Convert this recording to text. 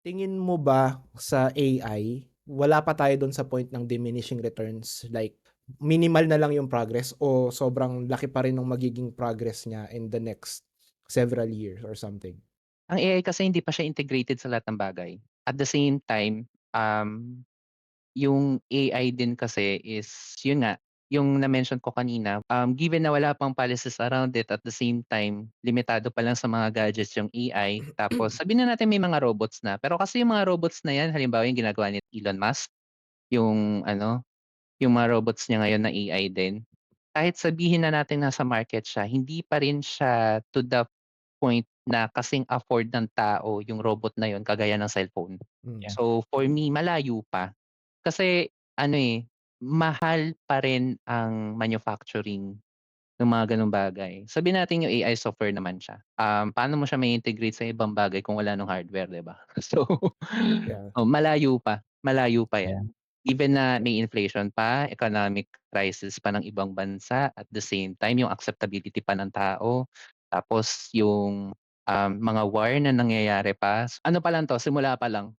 Tingin mo ba sa AI, wala pa tayo dun sa point ng diminishing returns, like minimal na lang yung progress o sobrang laki pa rin ng magiging progress niya in the next several years or something? Ang AI kasi hindi pa siya integrated sa lahat ng bagay. At the same time, yung AI din kasi is yun nga, yung na-mention ko kanina, given na wala pang policies around it, at the same time limitado pa lang sa mga gadgets yung AI, tapos sabihin na natin may mga robots na, pero kasi yung mga robots na yan halimbawa yung ginagawa ni Elon Musk, yung ano, yung mga robots niya ngayon na AI din, kahit sabihin na natin nasa market siya, hindi pa rin siya to the point na kasing afford ng tao yung robot na yun kagaya ng cellphone. Hmm, So, for me malayo pa. Kasi ano, mahal pa rin ang manufacturing ng mga gano'ng bagay. Sabihin natin yung AI software naman siya, paano mo siya mai-integrate sa ibang bagay kung wala nung hardware, 'di ba? So, yeah. malayo pa 'yan. Even na may inflation pa, economic crisis pa ng ibang bansa, at the same time yung acceptability pa ng tao, tapos yung, mga war na nangyayari pa. Ano pa lang 'to, simula pa lang.